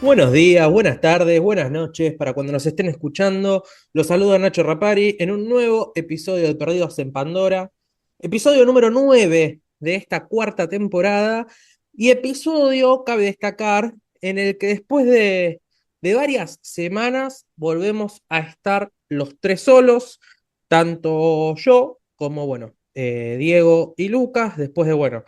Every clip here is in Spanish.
Buenos días, buenas tardes, buenas noches. Para cuando nos estén escuchando, los saluda Nacho Rapari en un nuevo episodio de Perdidos en Pandora, episodio número 9 de esta cuarta temporada y episodio, cabe destacar, en el que después de varias semanas volvemos a estar los tres solos, tanto yo como, Diego y Lucas, después de,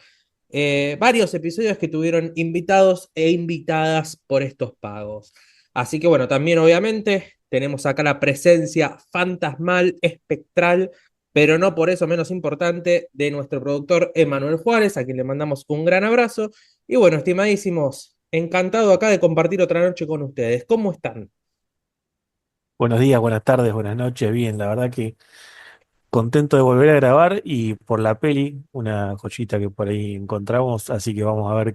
varios episodios que tuvieron invitados e invitadas por estos pagos. Así que bueno, también obviamente tenemos acá la presencia fantasmal, espectral, pero no por eso menos importante, de nuestro productor Emanuel Juárez, a quien le mandamos un gran abrazo. Y bueno, estimadísimos, encantado acá de compartir otra noche con ustedes. ¿Cómo están? Buenos días, buenas tardes, buenas noches. Bien, la verdad que contento de volver a grabar y por la peli, una joyita que por ahí encontramos, así que vamos a ver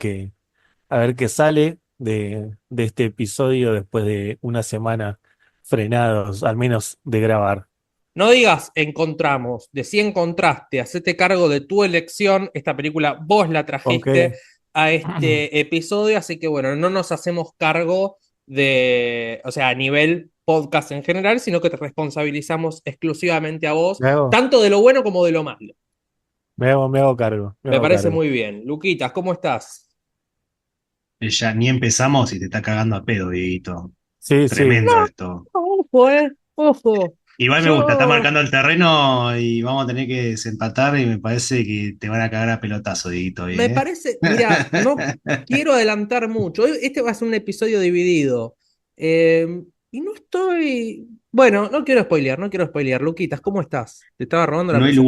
qué sale de este episodio después de una semana frenados, al menos de grabar. No digas encontramos, de si encontraste, hacete cargo de tu elección. Esta película vos la Ok. trajiste a este episodio, así que bueno, no nos hacemos cargo de, o sea, a nivel podcast en general, sino que te responsabilizamos exclusivamente a vos, Me hago, tanto de lo bueno como de lo malo. me hago cargo, me Me hago parece cargo. muy bien. Luquitas, ¿cómo estás? Ya ni empezamos y te está cagando a pedo, Dieguito. Sí, sí. Tremendo esto. Ojo, ojo. Igual me gusta, está Yo marcando el terreno y vamos a tener que desempatar y me parece que te van a cagar a pelotazo, Dieguito, hoy, Me ¿eh? parece, mira, no quiero adelantar mucho. Este va a ser un episodio dividido. Y no estoy. Bueno, no quiero spoilear, no quiero spoilear. Luquitas, ¿cómo estás? Te estaba robando la presentación.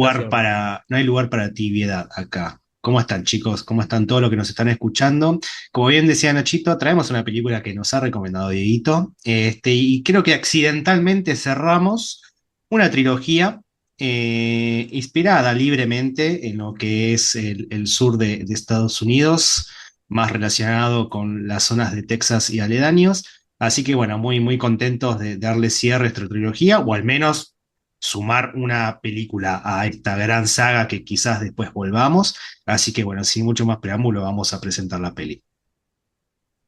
No hay lugar para tibiedad acá. ¿Cómo están, chicos? ¿Cómo están todos los que nos están escuchando? Como bien decía Nachito, traemos una película que nos ha recomendado Dieguito. Y creo que accidentalmente cerramos una trilogía inspirada libremente en lo que es el sur de Estados Unidos, más relacionado con las zonas de Texas y aledaños. Así que bueno, muy, muy contentos de darle cierre a esta trilogía, o al menos sumar una película a esta gran saga que quizás después volvamos. Así que bueno, sin mucho más preámbulo, vamos a presentar la peli.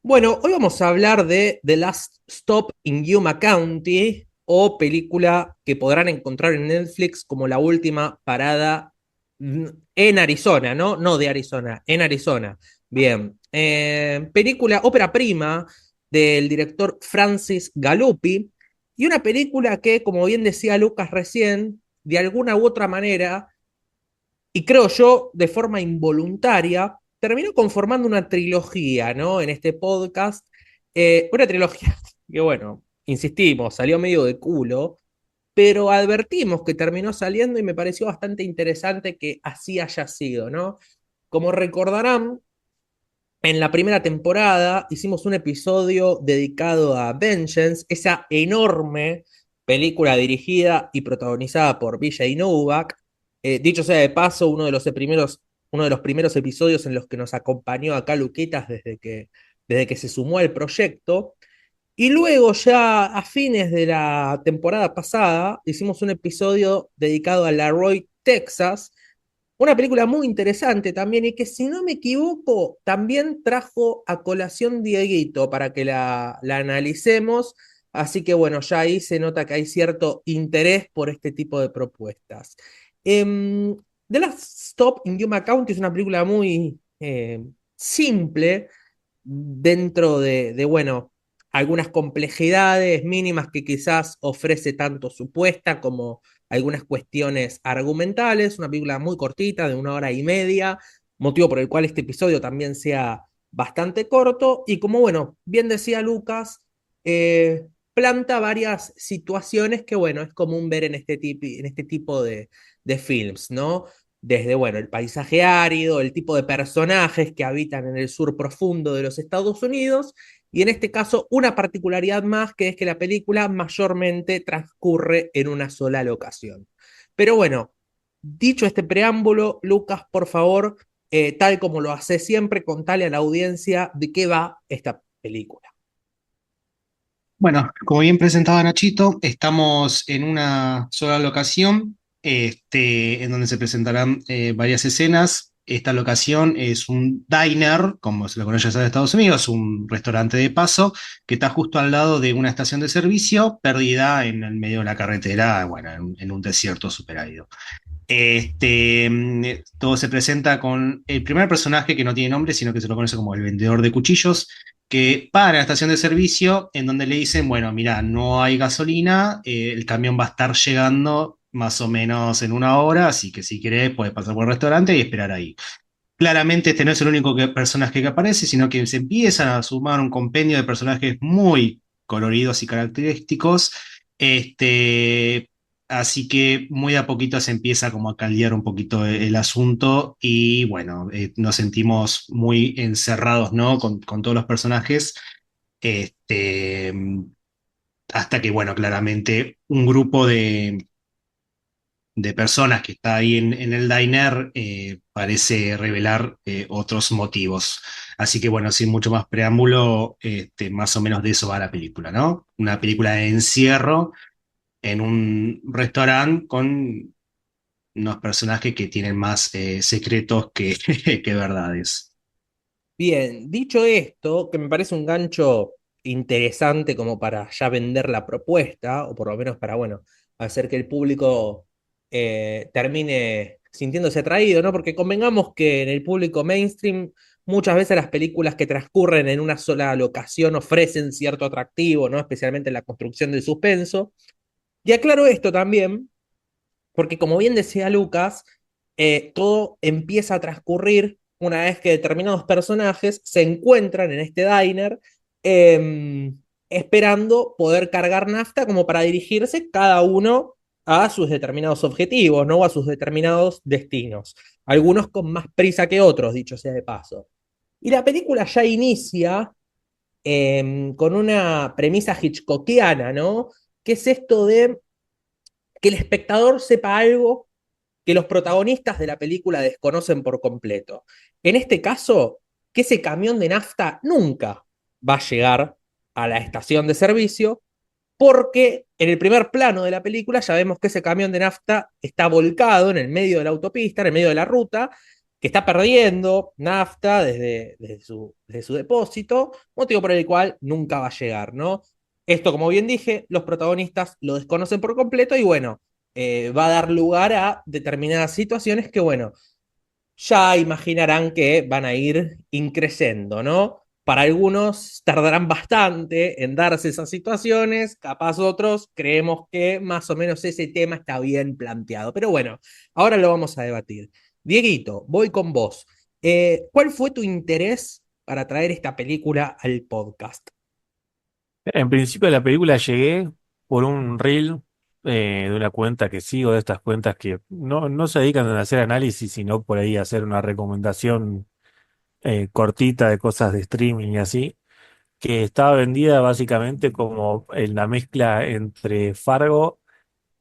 Bueno, hoy vamos a hablar de The Last Stop in Yuma County, o película que podrán encontrar en Netflix como la última parada en Arizona, ¿no? No de Arizona, en Arizona. Bien. Película, ópera prima del director Francis Galuppi, y una película que, como bien decía Lucas recién, de alguna u otra manera, y creo yo de forma involuntaria, terminó conformando una trilogía, ¿no? En este podcast. Una trilogía que, bueno, insistimos, salió medio de culo, pero advertimos que terminó saliendo y me pareció bastante interesante que así haya sido, ¿no? Como recordarán, en la primera temporada hicimos un episodio dedicado a Vengeance, esa enorme película dirigida y protagonizada por Vijay Novak. Dicho sea de paso, uno de los primeros episodios en los que nos acompañó acá Luquetas desde que se sumó al proyecto. Y luego, ya a fines de la temporada pasada, hicimos un episodio dedicado a Larroy, Texas, una película muy interesante también, y que, si no me equivoco, también trajo a colación Dieguito para que la analicemos. Así que bueno, ya ahí se nota que hay cierto interés por este tipo de propuestas. Em, The Last Stop in Yuma County es una película muy simple dentro bueno, algunas complejidades mínimas que quizás ofrece tanto su puesta como algunas cuestiones argumentales. Una película muy cortita, de 1 hora y media, motivo por el cual este episodio también sea bastante corto. Y como, bueno, bien decía Lucas, planta varias situaciones que, bueno, es común ver en este tipo de films, ¿no? Desde, bueno, el paisaje árido, el tipo de personajes que habitan en el sur profundo de los Estados Unidos, y en este caso una particularidad más, que es que la película mayormente transcurre en una sola locación. Pero bueno, dicho este preámbulo, Lucas, por favor, tal como lo hace siempre, contale a la audiencia de qué va esta película. Bueno, como bien presentaba Nachito, estamos en una sola locación, en donde se presentarán varias escenas. esta locación es un diner, como se lo conoce en Estados Unidos, un restaurante de paso, que está justo al lado de una estación de servicio, perdida en el medio de la carretera, bueno, en un desierto súper árido. Todo se presenta con el primer personaje que no tiene nombre, sino que se lo conoce como el vendedor de cuchillos, que para la estación de servicio, en donde le dicen, bueno, mira, no hay gasolina, el camión va a estar llegando más o menos en una hora, así que si querés puedes pasar por el restaurante y esperar ahí. Claramente este no es el único personaje que aparece, sino que se empiezan a sumar un compendio de personajes muy coloridos y característicos. Este, Así que muy a poquito se empieza como a caldear un poquito el asunto y bueno, nos sentimos muy encerrados, ¿no? Con todos los personajes. Este, Hasta que, bueno, claramente un grupo de personas que está ahí en el diner parece revelar otros motivos. Así que bueno, sin mucho más preámbulo, más o menos de eso va la película, ¿no? Una película de encierro en un restaurante con unos personajes que tienen más secretos que, que verdades. Bien, dicho esto, que me parece un gancho interesante como para ya vender la propuesta, o por lo menos para, bueno, hacer que el público termine sintiéndose atraído, ¿no? Porque convengamos que en el público mainstream muchas veces las películas que transcurren en una sola locación ofrecen cierto atractivo, ¿no? Especialmente en la construcción del suspenso. Y aclaro esto también porque como bien decía Lucas, todo empieza a transcurrir una vez que determinados personajes se encuentran en este diner esperando poder cargar nafta como para dirigirse cada uno a sus determinados objetivos, ¿no? O a sus determinados destinos. Algunos con más prisa que otros, dicho sea de paso. Y la película ya inicia con una premisa hitchcockiana, ¿no? Que es esto de que el espectador sepa algo que los protagonistas de la película desconocen por completo. En este caso, que ese camión de nafta nunca va a llegar a la estación de servicio, porque en el primer plano de la película ya vemos que ese camión de nafta está volcado en el medio de la autopista, en el medio de la ruta, que está perdiendo nafta desde su depósito, motivo por el cual nunca va a llegar, ¿no? Esto, como bien dije, los protagonistas lo desconocen por completo y bueno, va a dar lugar a determinadas situaciones que, bueno, ya imaginarán que van a ir increciendo, ¿no? Para algunos tardarán bastante en darse esas situaciones, capaz otros creemos que más o menos ese tema está bien planteado. Pero bueno, ahora lo vamos a debatir. Dieguito, voy con vos. ¿Cuál fue tu interés para traer esta película al podcast? En principio de la película llegué por un reel de una cuenta que sigo, de estas cuentas que no se dedican a hacer análisis, sino por ahí a hacer una recomendación cortita de cosas de streaming y así, que estaba vendida básicamente como en la mezcla entre Fargo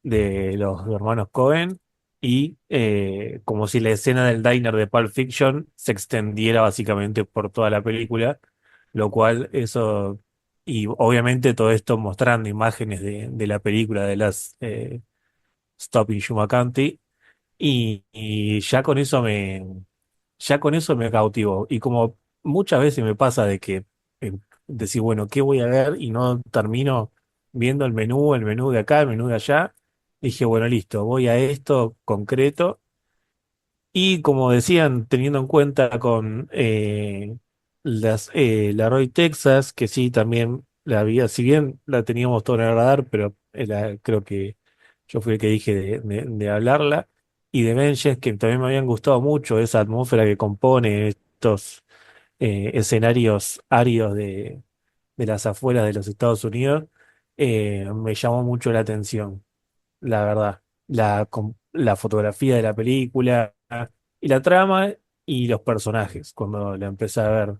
de los hermanos Cohen y como si la escena del diner de Pulp Fiction se extendiera básicamente por toda la película, lo cual eso, y obviamente todo esto mostrando imágenes de la película de las Stop in Yuma County, y ya con eso me cautivó. Y como muchas veces me pasa de que decir, bueno, ¿qué voy a ver? Y no termino viendo el menú de acá, el menú de allá. Dije, bueno, listo, voy a esto concreto. Y como decían, teniendo en cuenta con la Roy Texas, que sí, también la había, si bien la teníamos todo en el radar, pero creo que yo fui el que dije de hablarla, y de Vengeance, que también me habían gustado mucho esa atmósfera que compone estos escenarios áridos de las afueras de los Estados Unidos, me llamó mucho la atención, la verdad. La fotografía de la película y la trama y los personajes cuando la empecé a ver.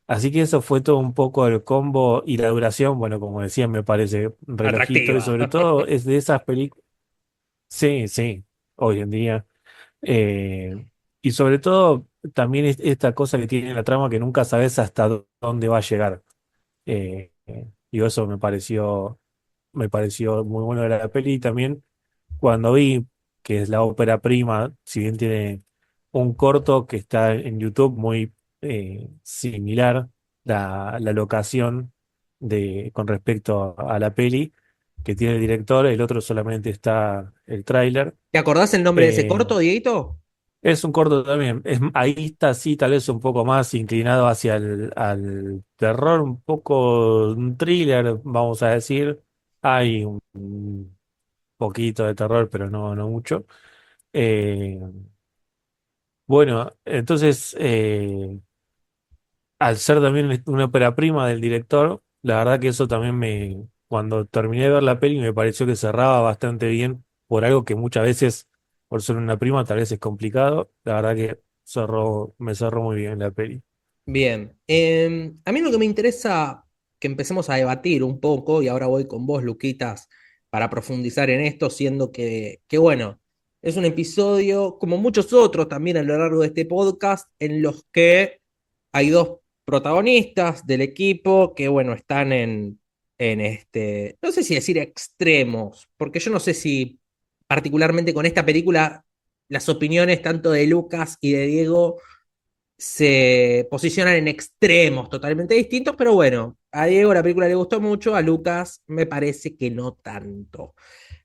Así que eso fue todo un poco el combo y la duración, bueno, como decía, me parece relojito y Atractiva. sobre todo es de esas películas, sí, sí, hoy en día. Eh, y sobre todo también esta cosa que tiene la trama que nunca sabes hasta dónde va a llegar. Y eso me pareció muy bueno de la peli. Y también cuando vi que es la ópera prima, si bien tiene un corto que está en YouTube muy similar, la locación con respecto a la peli que tiene el director, el otro solamente está el tráiler. ¿Te acordás el nombre de ese Eh, corto, Dieguito? es un corto también, ahí está sí, tal vez un poco más inclinado hacia al terror, un poco un thriller, vamos a decir. Hay un poquito de terror, pero no mucho. Eh, bueno, entonces, al ser también una ópera prima del director, la verdad que eso también cuando terminé de ver la peli me pareció que cerraba bastante bien por algo que muchas veces, por ser una prima, tal vez es complicado. La verdad que me cerró muy bien la peli. Bien. A mí lo que me interesa que empecemos a debatir un poco, y ahora voy con vos, Luquitas, para profundizar en esto, siendo que bueno, es un episodio, como muchos otros también a lo largo de este podcast, en los que hay dos protagonistas del equipo que, bueno, están en este, no sé si decir extremos, porque yo no sé si particularmente con esta película las opiniones tanto de Lucas y de Diego se posicionan en extremos totalmente distintos, pero bueno, a Diego la película le gustó mucho, a Lucas me parece que no tanto.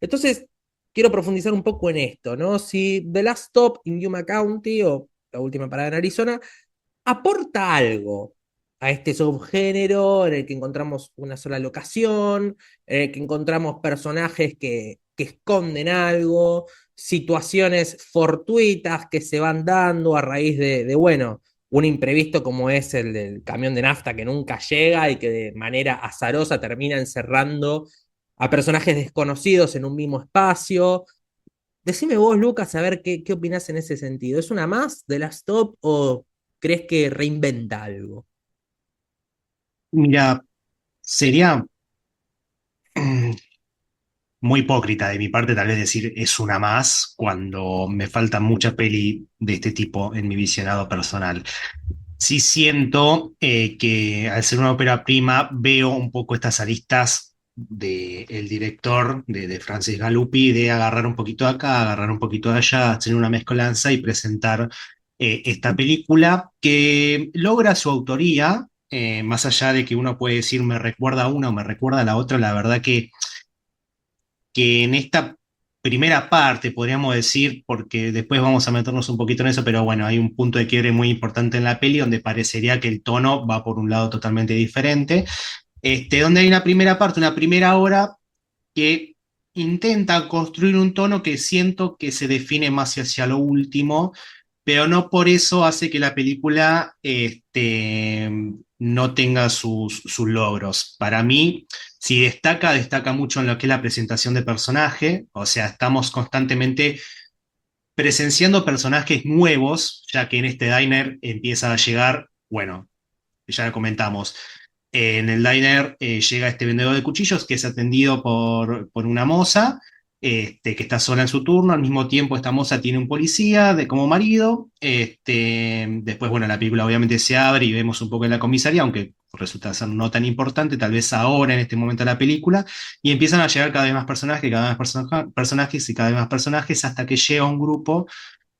Entonces, quiero profundizar un poco en esto, ¿no? Si The Last Stop in Yuma County o La Última Parada en Arizona aporta algo a este subgénero en el que encontramos una sola locación, en el que encontramos personajes que esconden algo, situaciones fortuitas que se van dando a raíz bueno, un imprevisto como es el del camión de nafta que nunca llega y que de manera azarosa termina encerrando a personajes desconocidos en un mismo espacio. Decime vos, Lucas, a ver qué opinás en ese sentido. ¿Es una más de la Stop o crees que reinventa algo? Mira, sería muy hipócrita de mi parte tal vez decir es una más cuando me falta mucha peli de este tipo en mi visionado personal. Sí siento que al ser una ópera prima veo un poco estas aristas del director, de Francis Galupi, de agarrar un poquito de acá, agarrar un poquito de allá, hacer una mezcolanza y presentar esta película que logra su autoría, más allá de que uno puede decir me recuerda a una o me recuerda a la otra, la verdad que en esta primera parte, podríamos decir, porque después vamos a meternos un poquito en eso, pero bueno, hay un punto de quiebre muy importante en la peli donde parecería que el tono va por un lado totalmente diferente, donde hay una primera parte, una primera hora que intenta construir un tono que siento que se define más hacia lo último, pero no por eso hace que la película no tenga sus logros. Para mí, si destaca, destaca mucho en lo que es la presentación de personaje, o sea, estamos constantemente presenciando personajes nuevos, ya que en este diner empieza a llegar, bueno, ya lo comentamos, en el diner llega este vendedor de cuchillos que es atendido por una moza que está sola en su turno. Al mismo tiempo, esta moza tiene un policía como marido. Después, bueno, la película obviamente se abre y vemos un poco en la comisaría, aunque resulta ser no tan importante, tal vez ahora, en este momento de la película, y empiezan a llegar cada vez más personajes, cada vez más personajes y cada vez más personajes, hasta que llega un grupo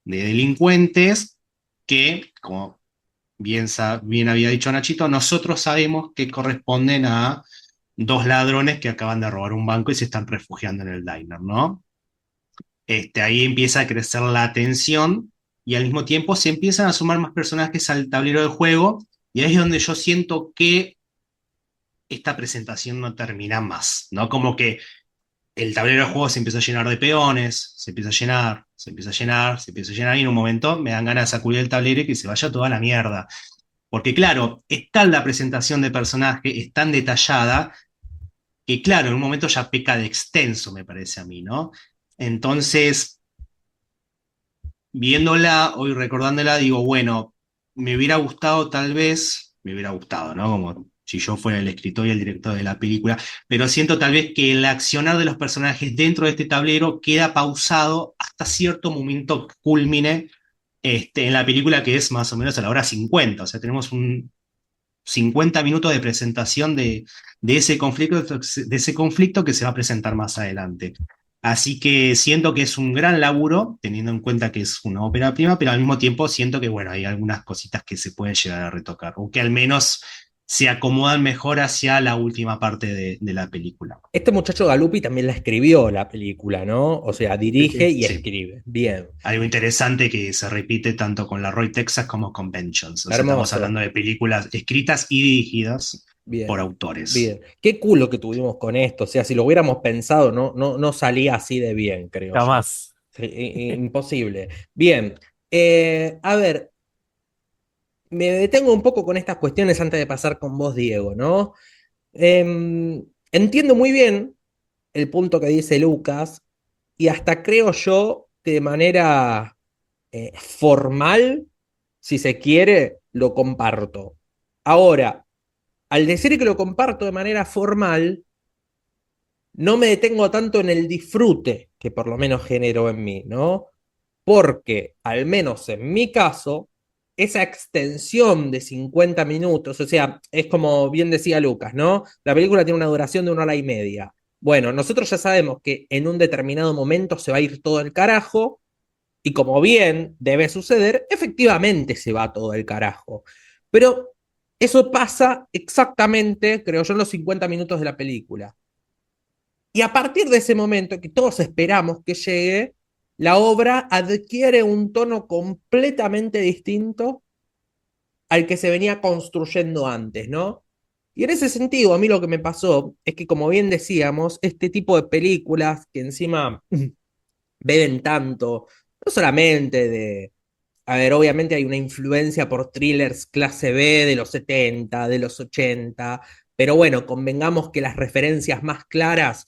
de delincuentes que, como bien había dicho Nachito, nosotros sabemos que corresponden a dos ladrones que acaban de robar un banco y se están refugiando en el diner, ¿no? Ahí empieza a crecer la tensión y al mismo tiempo se empiezan a sumar más personajes al tablero de juego y ahí es donde yo siento que esta presentación no termina más, ¿no? Como que el tablero de juego se empieza a llenar de peones, se empieza a llenar, se empieza a llenar, se empieza a llenar y en un momento me dan ganas de sacudir el tablero y que se vaya toda la mierda. Porque claro, es tal la presentación de personaje, es tan detallada, que claro, en un momento ya peca de extenso, me parece a mí, ¿no? Entonces, viéndola, hoy recordándola, digo, bueno, me hubiera gustado tal vez, me hubiera gustado, ¿no? Como si yo fuera el escritor y el director de la película, pero siento tal vez que el accionar de los personajes dentro de este tablero queda pausado hasta cierto momento culmine en la película que es más o menos a la hora 50, o sea, tenemos un 50 minutos de presentación de ese conflicto que se va a presentar más adelante. Así que siento que es un gran laburo, teniendo en cuenta que es una ópera prima, pero al mismo tiempo siento que, bueno, hay algunas cositas que se pueden llegar a retocar, o que al menos se acomodan mejor hacia la última parte de la película. Este muchacho Galupi también la escribió la película, ¿no? O sea, Sí, dirige sí. y Sí. escribe. Bien, Algo interesante que se repite tanto con la Roy Texas como con Vengeance. O sea, estamos hermoso. hablando de películas escritas y dirigidas por Bien, autores. bien. Qué culo que tuvimos con esto. O sea, si lo hubiéramos pensado, no salía así de bien, creo yo. Jamás. Sí, imposible. Bien. A ver, me detengo un poco con estas cuestiones antes de pasar con vos, Diego, ¿no? Entiendo muy bien el punto que dice Lucas y hasta creo yo que de manera formal, si se quiere, lo comparto. Ahora, al decir que lo comparto de manera formal, no me detengo tanto en el disfrute que por lo menos generó en mí, ¿no? Porque, al menos en mi caso, esa extensión de 50 minutos, o sea, es como bien decía Lucas, ¿no? La película tiene una duración de 1 hora y media. Bueno, nosotros ya sabemos que en un determinado momento se va a ir todo el carajo, y como bien debe suceder, efectivamente se va todo el carajo. Pero eso pasa exactamente, creo yo, en los 50 minutos de la película. Y a partir de ese momento que todos esperamos que llegue, la obra adquiere un tono completamente distinto al que se venía construyendo antes, ¿no? Y en ese sentido, a mí lo que me pasó es que, como bien decíamos, este tipo de películas que encima beben tanto, no solamente de, a ver, obviamente hay una influencia por thrillers clase B de los 70, de los 80, pero bueno, convengamos que las referencias más claras,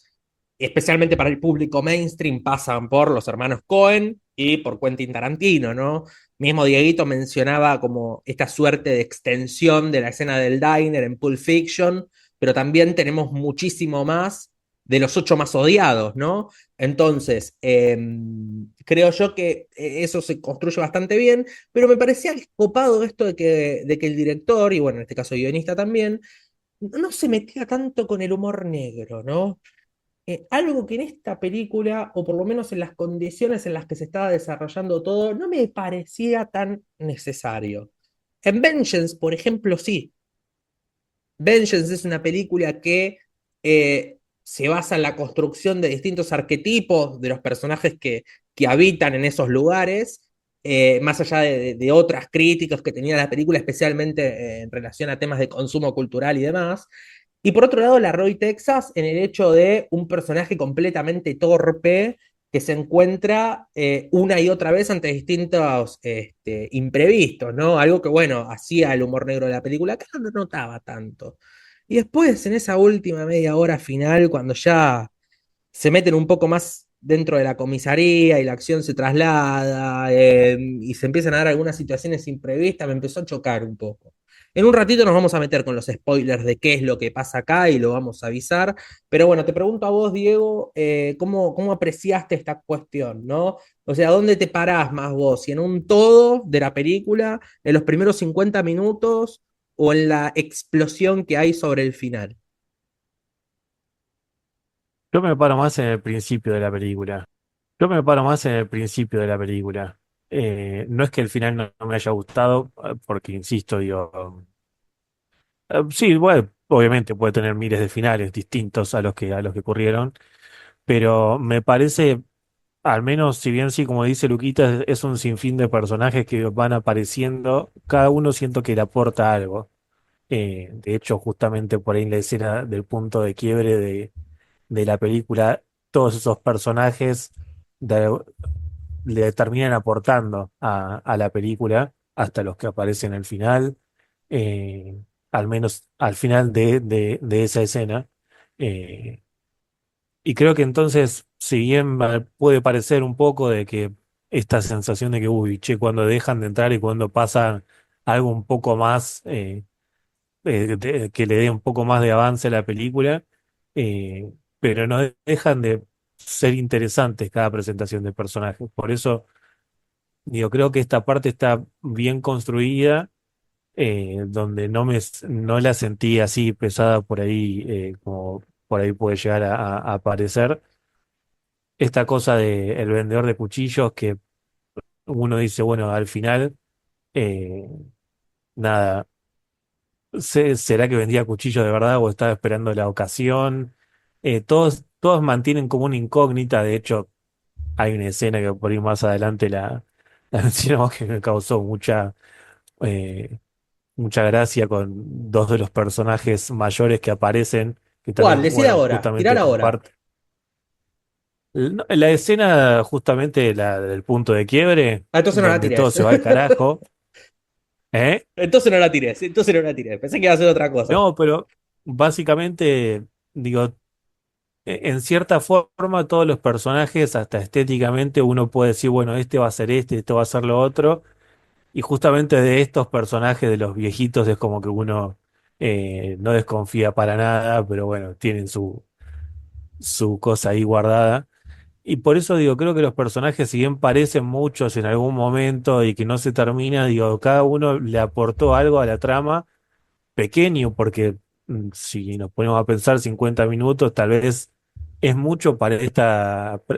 especialmente para el público mainstream, pasan por los hermanos Cohen y por Quentin Tarantino, ¿no? Mismo Dieguito mencionaba como esta suerte de extensión de la escena del diner en Pulp Fiction, pero también tenemos muchísimo más de los 8 más odiados, ¿no? Entonces, creo yo que eso se construye bastante bien, pero me parecía copado esto de que el director, y bueno, en este caso guionista también, no se metía tanto con el humor negro, ¿no? Algo que en esta película, o por lo menos en las condiciones en las que se estaba desarrollando todo, no me parecía tan necesario. En Vengeance, por ejemplo, sí. Vengeance es una película que se basa en la construcción de distintos arquetipos de los personajes que habitan en esos lugares, más allá de otras críticas que tenía la película, especialmente en relación a temas de consumo cultural y demás. Y por otro lado, la Roy Texas en el hecho de un personaje completamente torpe que se encuentra una y otra vez ante distintos imprevistos, ¿no? Algo que, bueno, hacía el humor negro de la película, que no lo notaba tanto. Y después, en esa última media hora final, cuando ya se meten un poco más dentro de la comisaría y la acción se traslada y se empiezan a dar algunas situaciones imprevistas, me empezó a chocar un poco. En un ratito nos vamos a meter con los spoilers de qué es lo que pasa acá y lo vamos a avisar. Pero bueno, te pregunto a vos, Diego, ¿cómo apreciaste esta cuestión, ¿no? O sea, ¿dónde te parás más vos? ¿Si en un todo de la película, en los primeros 50 minutos o en la explosión que hay sobre el final? Yo me paro más en el principio de la película. Yo me paro más en el principio de la película. No es que el final no me haya gustado, porque insisto, digo, sí, bueno, obviamente puede tener miles de finales distintos a los que ocurrieron, pero me parece, al menos si bien sí, como dice Luquita, es un sinfín de personajes que van apareciendo, cada uno siento que le aporta algo. De hecho, justamente por ahí en la escena del punto de quiebre de la película, todos esos personajes de- le terminan aportando a la película, hasta los que aparecen al final, eh, al menos al final de esa escena. Eh, y creo que entonces, si bien puede parecer un poco de que esta sensación de que, uy, che, cuando dejan de entrar y cuando pasa algo un poco más, que le dé un poco más de avance a la película, eh, pero no dejan de ser interesantes cada presentación de personajes. Por eso, digo, creo que esta parte está bien construida, donde no la sentí así pesada por ahí, como por ahí puede llegar a parecer. esta cosa de el vendedor de cuchillos que uno dice, bueno, al final, eh, nada, ¿será que vendía cuchillos de verdad o estaba esperando la ocasión? Todos mantienen como una incógnita, de hecho, hay una escena que por ahí más adelante la mencionamos que me causó eh, mucha gracia con dos de los personajes mayores que aparecen, que ¿Cuál? también, Decir bueno, ahora, tirar justamente ahora. comparte. No, la escena justamente la del punto de quiebre, Ah, entonces no la donde todo tires. se va al carajo, ¿eh? Entonces no la tires, entonces no la tires. Pensé que iba a hacer otra cosa. No, pero básicamente, digo, en cierta forma todos los personajes, hasta estéticamente, uno puede decir, bueno, este va a ser este, esto va a ser lo otro, y justamente de estos personajes, de los viejitos, es como que uno no desconfía para nada, pero bueno, tienen su cosa ahí guardada. Y por eso digo, creo que los personajes, si bien parecen muchos en algún momento y que no se termina, digo, cada uno le aportó algo a la trama, pequeño, porque si nos ponemos a pensar 50 minutos, tal vez es mucho para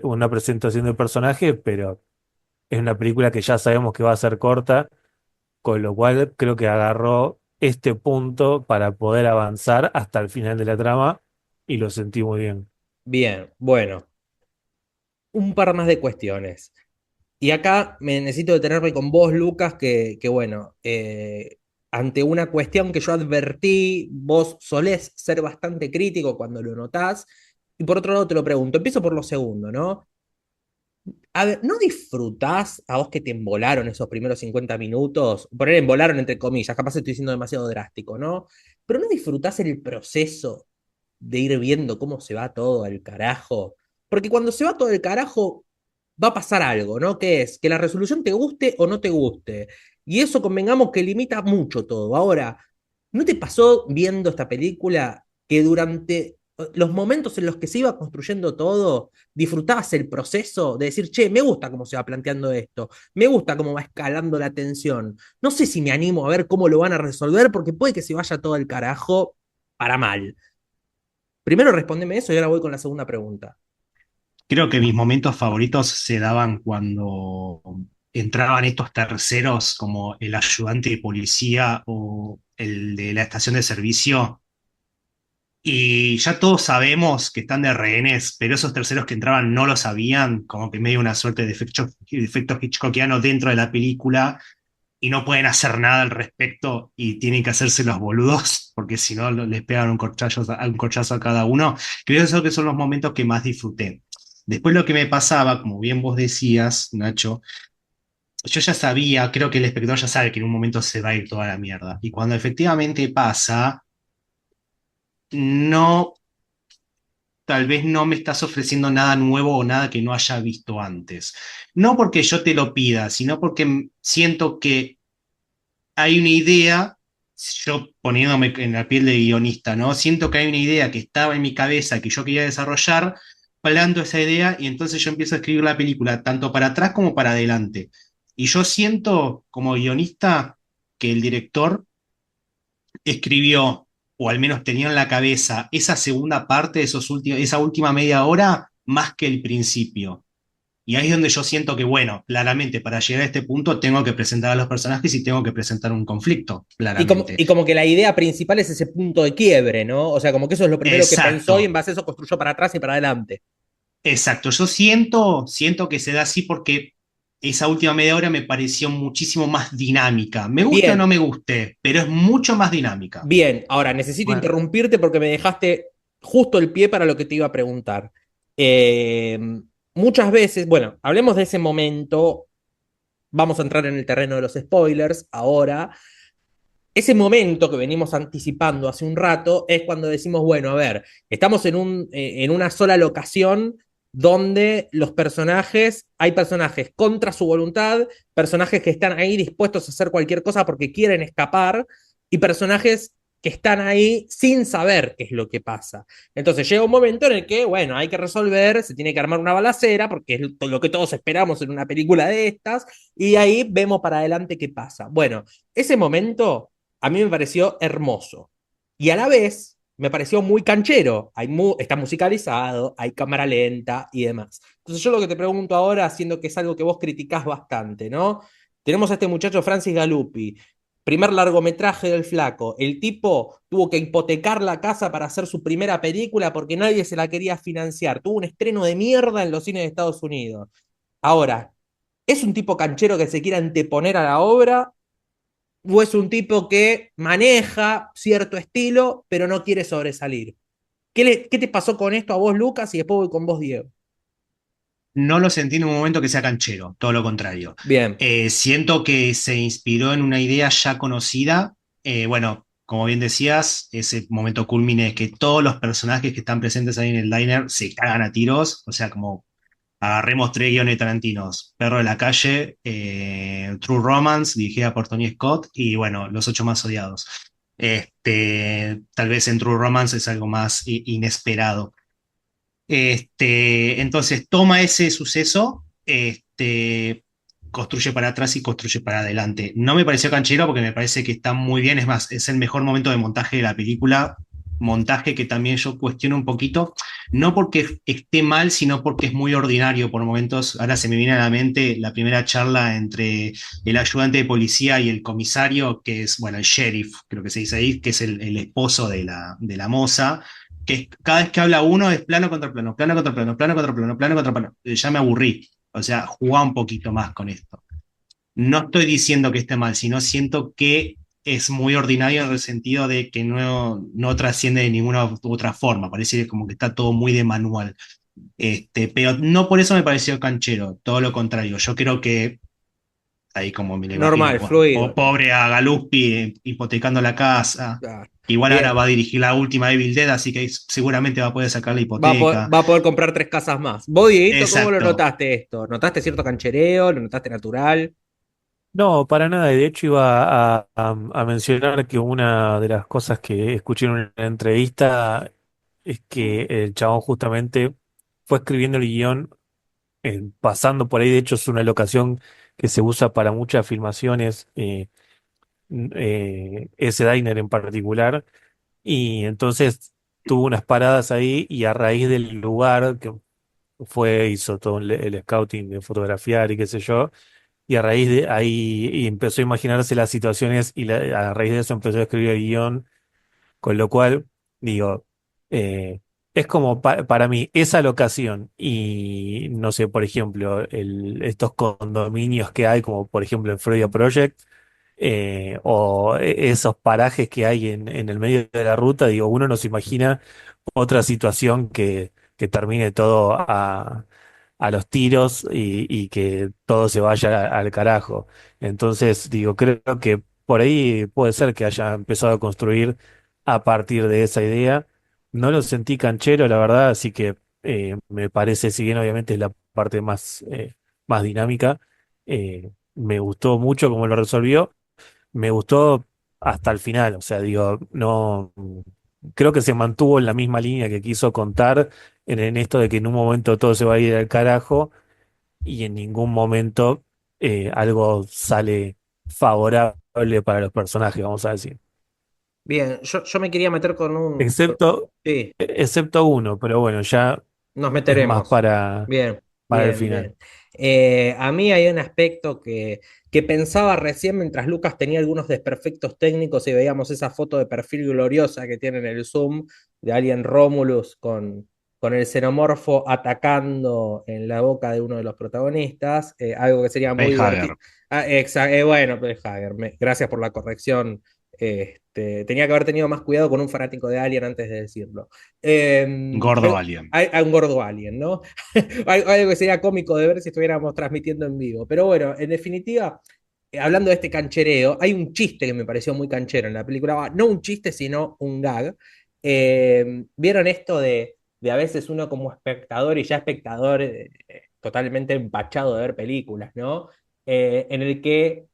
una presentación de personaje, pero es una película que ya sabemos que va a ser corta, con lo cual creo que agarró este punto para poder avanzar hasta el final de la trama y lo sentí muy bien. Bien, bueno, un par más de cuestiones. Y acá me necesito detenerme con vos, Lucas, que bueno, ante una cuestión que yo advertí, vos solés ser bastante crítico cuando lo notás. Y por otro lado te lo pregunto, empiezo por lo segundo, ¿no? A ver, ¿no disfrutás a vos que te embolaron esos primeros 50 minutos? Poner embolaron entre comillas, capaz estoy siendo demasiado drástico, ¿no? Pero ¿no disfrutás el proceso de ir viendo cómo se va todo al carajo? Porque cuando se va todo al carajo, va a pasar algo, ¿no? Que es que la resolución te guste o no te guste. Y eso convengamos que limita mucho todo. Ahora, ¿no te pasó viendo esta película que durante los momentos en los que se iba construyendo todo, disfrutabas el proceso de decir, che, me gusta cómo se va planteando esto, me gusta cómo va escalando la tensión? No sé si me animo a ver cómo lo van a resolver porque puede que se vaya todo el carajo para mal. Primero respóndeme eso y ahora voy con la segunda pregunta. Creo que mis momentos favoritos se daban cuando entraban estos terceros, como el ayudante de policía o el de la estación de servicio. Y ya todos sabemos que están de rehenes, pero esos terceros que entraban no lo sabían, como que medio una suerte de efecto hitchcockiano dentro de la película, y no pueden hacer nada al respecto y tienen que hacerse los boludos, porque si no les pegan un corchazo a cada uno. Creo que son los momentos que más disfruté. Después lo que me pasaba, como bien vos decías, Nacho, yo ya sabía, creo que el espectador ya sabe que en un momento se va a ir toda la mierda. Y cuando efectivamente pasa, no, tal vez no me estás ofreciendo nada nuevo o nada que no haya visto antes. No porque yo te lo pida, sino porque siento que hay una idea, yo poniéndome en la piel de guionista, ¿no? Siento que hay una idea que estaba en mi cabeza, que yo quería desarrollar, planto esa idea y entonces yo empiezo a escribir la película, tanto para atrás como para adelante. Y yo siento como guionista que el director escribió, o al menos tenía en la cabeza, esa segunda parte, esa última media hora, más que el principio. Y ahí es donde yo siento que, bueno, claramente para llegar a este punto tengo que presentar a los personajes y tengo que presentar un conflicto, claramente. Y como que la idea principal es ese punto de quiebre, ¿no? O sea, como que eso es lo primero que pensó y en Exacto, base a eso construyó para atrás y para adelante. exacto. Yo siento que se da así porque esa última media hora me pareció muchísimo más dinámica. Me guste o no Bien, me guste, pero es mucho más dinámica. bien. Ahora, necesito Bueno, interrumpirte porque me dejaste justo el pie para lo que te iba a preguntar. Eh, Muchas veces, bueno, hablemos de ese momento. Vamos a entrar en el terreno de los spoilers ahora. Ese momento que venimos anticipando hace un rato es cuando decimos, bueno, a ver, estamos en una sola locación donde los personajes, hay personajes contra su voluntad, personajes que están ahí dispuestos a hacer cualquier cosa porque quieren escapar y personajes que están ahí sin saber qué es lo que pasa. Entonces llega un momento en el que, bueno, hay que resolver, se tiene que armar una balacera, porque es lo que todos esperamos en una película de estas, y ahí vemos para adelante qué pasa. Bueno, ese momento a mí me pareció hermoso. Y a la vez me pareció muy canchero. Está musicalizado, hay cámara lenta y demás. Entonces yo lo que te pregunto ahora, siendo que es algo que vos criticás bastante, ¿no? Tenemos a este muchacho Francis Galuppi, primer largometraje del flaco. El tipo tuvo que hipotecar la casa para hacer su primera película porque nadie se la quería financiar. Tuvo un estreno de mierda en los cines de Estados Unidos. Ahora, ¿es un tipo canchero que se quiere anteponer a la obra? ¿O es un tipo que maneja cierto estilo, pero no quiere sobresalir? ¿Qué te pasó con esto a vos, Lucas? Y después voy con vos, Diego. No lo sentí en un momento que sea canchero, todo lo contrario. Bien, Siento que se inspiró en una idea ya conocida. Bueno, como bien decías, ese momento culmine es que todos los personajes que están presentes ahí en el diner se cagan a tiros, o sea, como agarremos tres guiones tarantinos: Perro de la calle, True Romance, dirigida por Tony Scott, y bueno, Los ocho más odiados. Tal vez en True Romance es algo más inesperado. Entonces toma ese suceso, construye para atrás y construye para adelante. No me pareció canchero porque me parece que está muy bien, es más, es el mejor momento de montaje de la película, montaje que también yo cuestiono un poquito, no porque esté mal, sino porque es muy ordinario por momentos. Ahora se me viene a la mente la primera charla entre el ayudante de policía y el comisario, que es, bueno, el sheriff, creo que se dice ahí, que es el esposo de la moza, que cada vez que habla uno es plano contra plano, plano contra plano, plano contra plano, plano contra plano. Ya me aburrí. O sea, jugá un poquito más con esto. No estoy diciendo que esté mal, sino siento que es muy ordinario en el sentido de que no trasciende de ninguna otra forma. Parece como que está todo muy de manual. Pero no por eso me pareció canchero, todo lo contrario. Yo creo que ahí como me lo imagino, normal, fluido. pobre a Galuspi hipotecando la casa. Ah, Igual ahora bien, va a dirigir la última Evil Dead, así que seguramente va a poder sacar la hipoteca. va a poder comprar 3 casas más. Vos, Dieguito, ¿cómo lo Exacto. notaste esto? ¿Notaste cierto canchereo? ¿Lo notaste natural? No, para nada. Y de hecho iba a mencionar que una de las cosas que escuché en una entrevista es que el chabón justamente fue escribiendo el guión pasando por ahí. De hecho, es una locación que se usa para muchas filmaciones, ese diner en particular. Y entonces tuvo unas paradas ahí y a raíz del lugar que hizo todo el scouting de fotografiar y qué sé yo. Y a raíz de ahí y empezó a imaginarse las situaciones y a raíz de eso empezó a escribir el guión, con lo cual, digo, eh, es como para mí esa locación y no sé, por ejemplo, estos condominios que hay, como por ejemplo en Freudia Project, o esos parajes que hay en el medio de la ruta, digo, uno no se imagina otra situación que termine todo a los tiros y que todo se vaya al carajo. Entonces, digo, creo que por ahí puede ser que haya empezado a construir a partir de esa idea. No lo sentí canchero, la verdad, así que me parece, si bien obviamente es la parte más dinámica, me gustó mucho cómo lo resolvió. Me gustó hasta el final, o sea, digo, no, creo que se mantuvo en la misma línea que quiso contar en esto de que en un momento todo se va a ir al carajo y en ningún momento algo sale favorable para los personajes, vamos a decir. Bien, yo me quería meter con un... Excepto, Sí, excepto uno, pero bueno, ya nos es más meteremos. Bien, para el bien, final. bien. A mí hay un aspecto que pensaba recién mientras Lucas tenía algunos desperfectos técnicos y veíamos esa foto de perfil gloriosa que tiene en el Zoom de Alien Romulus con el xenomorfo atacando en la boca de uno de los protagonistas, algo que sería muy divertido. Facehugger. Bueno, pues, Hager, gracias por la corrección. Tenía que haber tenido más cuidado con un fanático de Alien antes de decirlo. Gordo Pero Alien. hay un gordo alien, ¿no? Algo que sería cómico de ver si estuviéramos transmitiendo en vivo. Pero bueno, en definitiva, hablando de este canchereo, hay un chiste que me pareció muy canchero en la película. No un chiste, sino un gag. ¿Vieron esto de a veces uno como espectador y ya espectador totalmente empachado de ver películas, ¿no? En el que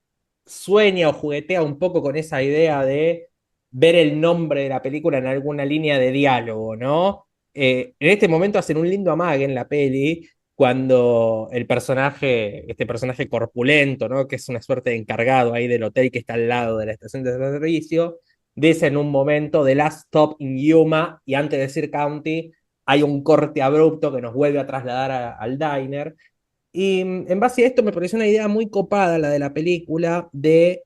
sueña o juguetea un poco con esa idea de ver el nombre de la película en alguna línea de diálogo, ¿no? En este momento hacen un lindo amague en la peli cuando el personaje, este personaje corpulento, ¿no? Que es una suerte de encargado ahí del hotel que está al lado de la estación de servicio, dice en un momento The Last Stop in Yuma, y antes de decir County, hay un corte abrupto que nos vuelve a trasladar al diner. Y en base a esto me pareció una idea muy copada la de la película de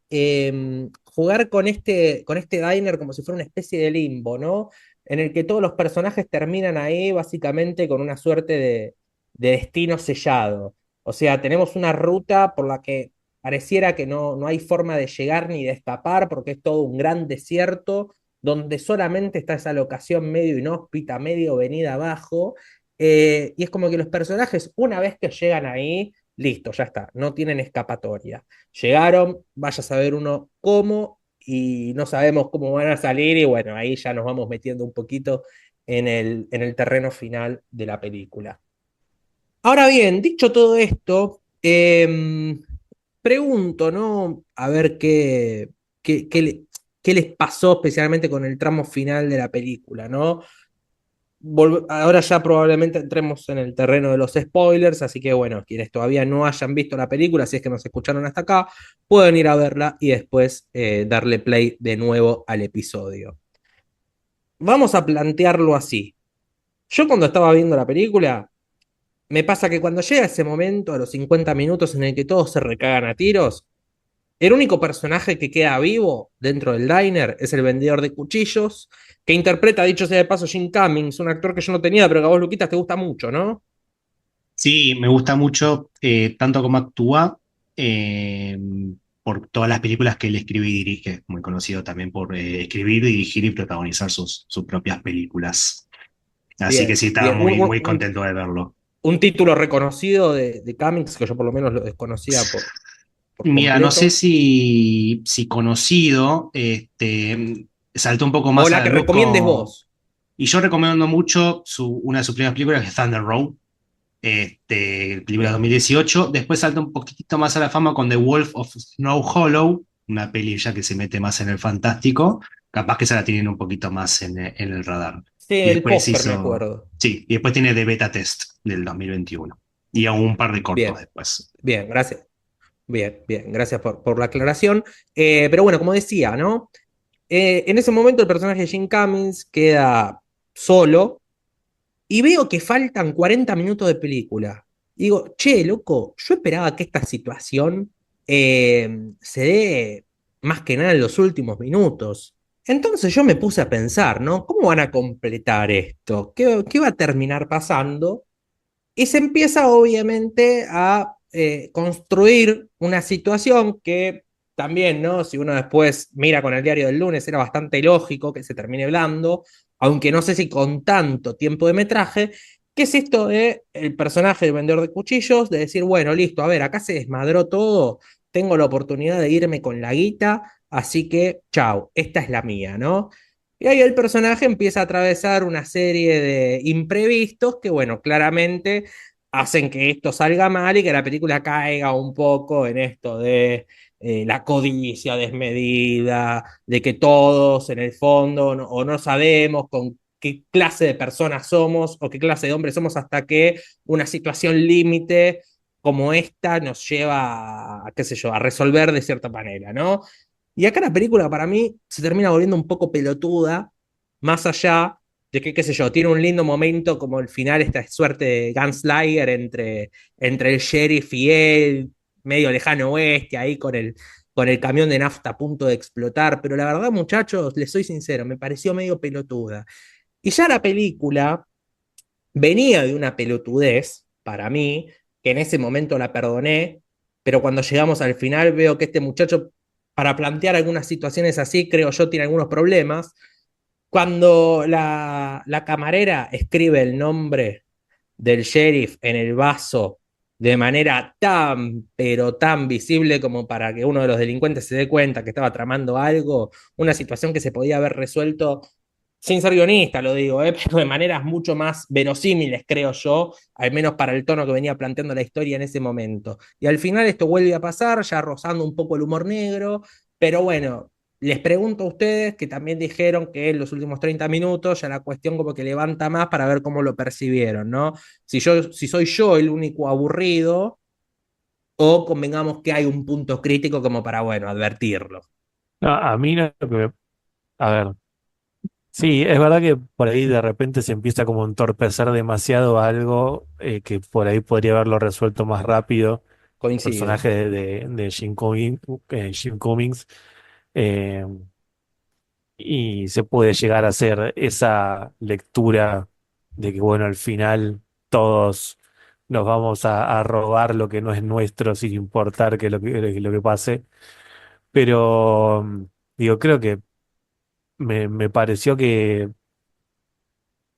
jugar con este diner como si fuera una especie de limbo, ¿no? En el que todos los personajes terminan ahí básicamente con una suerte de destino sellado. O sea, tenemos una ruta por la que pareciera que no hay forma de llegar ni de escapar porque es todo un gran desierto donde solamente está esa locación medio inhóspita, medio venida abajo, y es como que los personajes, una vez que llegan ahí, listo, ya está, no tienen escapatoria. Llegaron, vaya a saber uno cómo, y no sabemos cómo van a salir, y bueno, ahí ya nos vamos metiendo un poquito en el terreno final de la película. Ahora bien, dicho todo esto, pregunto, ¿no? A ver qué, qué le- qué les pasó especialmente con el tramo final de la película, ¿no? Ahora ya probablemente entremos en el terreno de los spoilers, así que bueno, quienes todavía no hayan visto la película, si es que nos escucharon hasta acá, pueden ir a verla y después darle play de nuevo al episodio. Vamos a plantearlo así. Yo cuando estaba viendo la película, me pasa que cuando llega ese momento, a los 50 minutos en el que todos se recagan a tiros, el único personaje que queda vivo dentro del diner es el vendedor de cuchillos, que interpreta, dicho sea de paso, Jim Cummings, un actor que yo no tenía, pero que a vos, Luquitas, te gusta mucho, ¿no? Sí, me gusta mucho tanto como actúa eh, por todas las películas que él escribe y dirige, muy conocido también por escribir, dirigir y protagonizar sus propias películas. Así que Bien, sí, estaba bien. muy contento de verlo. Un título reconocido de Cummings, que yo por lo menos lo desconocía por Mira, no sé completo. si conocido, saltó un poco O más a la la que luz recomiendes con... vos. Y yo recomiendo mucho una de sus primeras películas, que es Thunder Road, película de Bien, 2018. Después salta un poquitito más a la fama con The Wolf of Snow Hollow, una peli ya que se mete más en el fantástico. Capaz que se la tienen un poquito más en el radar. sí, Y el después póster me hizo... acuerdo. Sí, y después tiene The Beta Test del 2021. Y aún un par de cortos Bien, después. bien, gracias. Bien, bien, gracias por la aclaración. Pero bueno, como decía, ¿no? En ese momento el personaje de Jim Cummings queda solo y veo que faltan 40 minutos de película. Digo, che, loco, yo esperaba que esta situación se dé más que nada en los últimos minutos. Entonces yo me puse a pensar, ¿no? ¿Cómo van a completar esto? ¿Qué va a terminar pasando? Y se empieza obviamente a construir una situación que también, ¿no? Si uno después mira con el diario del lunes, era bastante lógico que se termine hablando, aunque no sé si con tanto tiempo de metraje, que es esto de el personaje del vendedor de cuchillos, de decir, bueno, listo, a ver, acá se desmadró todo, tengo la oportunidad de irme con la guita, así que, chao, esta es la mía, ¿no? Y ahí el personaje empieza a atravesar una serie de imprevistos que, bueno, claramente hacen que esto salga mal y que la película caiga un poco en esto de la codicia desmedida, de que todos en el fondo o no sabemos con qué clase de personas somos o qué clase de hombres somos hasta que una situación límite como esta nos lleva a, qué sé yo, a resolver de cierta manera, ¿no? Y acá la película para mí se termina volviendo un poco pelotuda, más allá de que, qué sé yo, tiene un lindo momento como el final, esta suerte de Gunslinger entre el sheriff y él, medio lejano oeste, ahí con el camión de nafta a punto de explotar. Pero la verdad, muchachos, les soy sincero, me pareció medio pelotuda. Y ya la película venía de una pelotudez, para mí, que en ese momento la perdoné, pero cuando llegamos al final veo que este muchacho, para plantear algunas situaciones así, creo yo, tiene algunos problemas. Cuando la camarera escribe el nombre del sheriff en el vaso de manera tan, pero tan visible como para que uno de los delincuentes se dé cuenta que estaba tramando algo, una situación que se podía haber resuelto sin ser guionista, lo digo, pero de maneras mucho más verosímiles, creo yo, al menos para el tono que venía planteando la historia en ese momento. Y al final esto vuelve a pasar, ya rozando un poco el humor negro, pero bueno, les pregunto a ustedes que también dijeron que en los últimos 30 minutos ya la cuestión como que levanta más para ver cómo lo percibieron, ¿no? Si soy yo el único aburrido o convengamos que hay un punto crítico como para, bueno, advertirlo. No, a mí lo que A ver, sí, es verdad que por ahí de repente se empieza como a entorpecer demasiado algo que por ahí podría haberlo resuelto más rápido. El Coincido. personaje de Jim Cummings, eh, y se puede llegar a hacer esa lectura de que, bueno, al final todos nos vamos a robar lo que no es nuestro sin importar lo que pase. Pero, digo, creo que me pareció que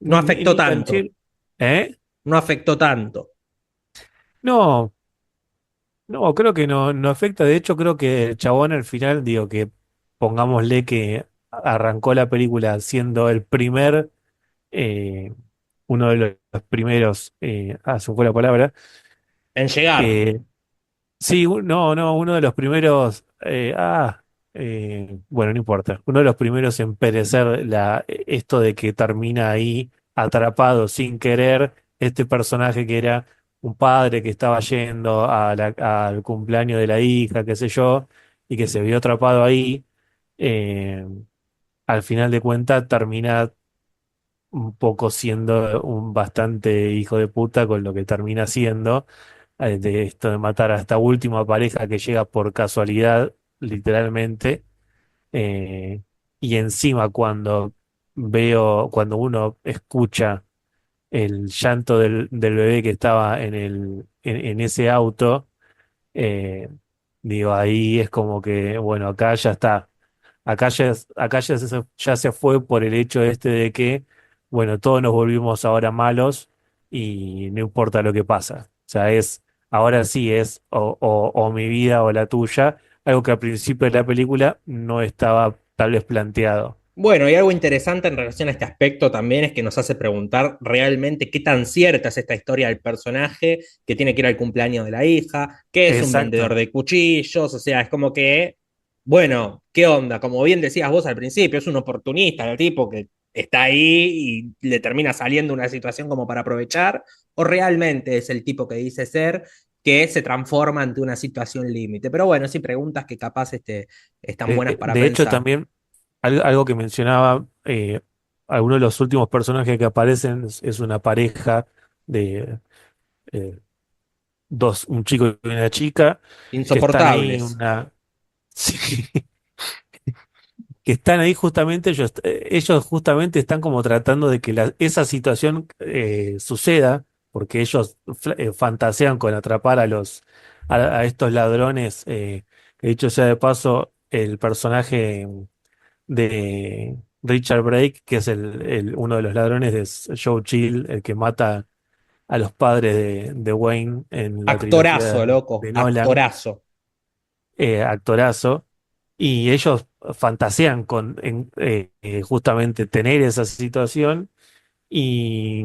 No afectó ni tanto, canché. ¿Eh? no afectó tanto. No, no, creo que no afecta. De hecho, creo que el chabón al final, digo, que pongámosle que arrancó la película siendo el primer, eh, uno de los primeros, se me fue la palabra. En llegar. eh, Sí, no, uno de los primeros, bueno, no importa, uno de los primeros en perecer esto de que termina ahí atrapado sin querer, este personaje que era un padre que estaba yendo al cumpleaños de la hija, qué sé yo, y que se vio atrapado ahí, eh, al final de cuentas termina un poco siendo un bastante hijo de puta con lo que termina siendo, de esto de matar a esta última pareja que llega por casualidad, literalmente. eh, y encima cuando uno escucha el llanto del bebé que estaba en ese auto, eh, digo, ahí es como que, bueno, acá ya está. Acá ya se fue por el hecho este de que, bueno, todos nos volvimos ahora malos y no importa lo que pasa. O sea, ahora sí es o mi vida o la tuya, algo que al principio de la película no estaba tal vez planteado. Bueno, y algo interesante en relación a este aspecto también es que nos hace preguntar realmente qué tan cierta es esta historia del personaje que tiene que ir al cumpleaños de la hija, que es un vendedor Exacto. de cuchillos, o sea, es como que, bueno, ¿qué onda? Como bien decías vos al principio, es un oportunista el tipo que está ahí y le termina saliendo una situación como para aprovechar, o realmente es el tipo que dice ser que se transforma ante una situación límite. Pero bueno, si preguntas que capaz están buenas para De hecho, pensar. también algo que mencionaba, algunos de los últimos personajes que aparecen es una pareja de eh, un chico y una chica, que están ahí Insoportables. sí, que están ahí justamente, ellos justamente están como tratando de que esa situación suceda, porque ellos fantasean con atrapar a estos ladrones, que dicho sea de paso, el personaje de Richard Brake, que es uno de los ladrones de Joe Chill, el que mata a los padres de Wayne en la trilogía Actorazo, loco, de Nolan, actorazo. actorazo, y ellos fantasean con justamente tener esa situación, y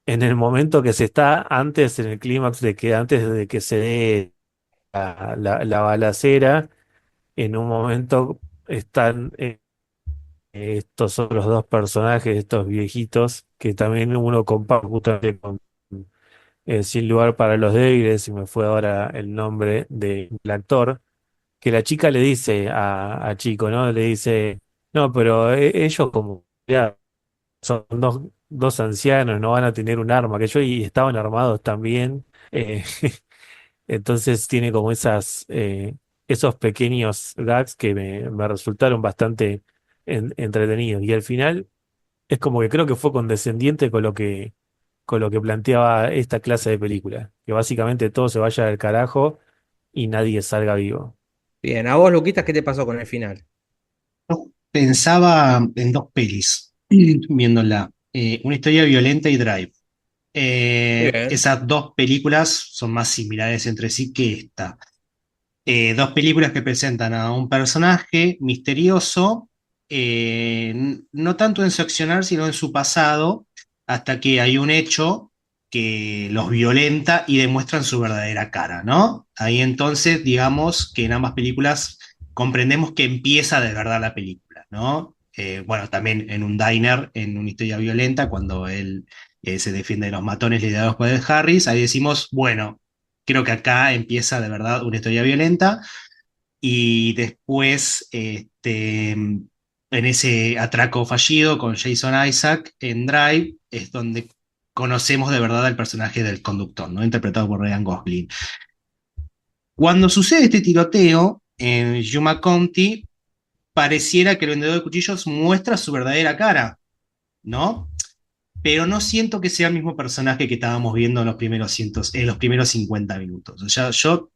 en el momento que se está, antes, en el clímax antes de que se dé la balacera, en un momento están estos otros dos personajes, estos viejitos, que también uno comparte justamente con Sin lugar para los débiles, y me fue ahora el nombre del actor, que la chica le dice a Chico, ¿no? Le dice, no, pero ellos como ya son dos ancianos, no van a tener un arma, que yo, y estaban armados también. Entonces tiene como esos pequeños gags que me resultaron bastante entretenidos. Y al final es como que creo que fue condescendiente con lo que planteaba esta clase de película, que básicamente todo se vaya al carajo y nadie salga vivo. Bien, a vos, Luquitas, ¿qué te pasó con el final? Yo pensaba en dos pelis, viéndola. Una historia violenta y Drive. Bien. Esas dos películas son más similares entre sí que esta. Dos películas que presentan a un personaje misterioso, no tanto en su accionar, sino en su pasado, hasta que hay un hecho que los violenta y demuestran su verdadera cara, ¿no? Ahí entonces, digamos que en ambas películas comprendemos que empieza de verdad la película, ¿no? Bueno, también en un diner, en una historia violenta, cuando él se defiende de los matones liderados por el Harris, ahí decimos, bueno, creo que acá empieza de verdad una historia violenta y después, en ese atraco fallido con Jason Isaac en Drive, es donde conocemos de verdad al personaje del conductor, ¿no? Interpretado por Ryan Gosling. Cuando sucede este tiroteo en Yuma County, pareciera que el vendedor de cuchillos muestra su verdadera cara, ¿no? Pero no siento que sea el mismo personaje que estábamos viendo en los primeros 50 minutos. O sea, yo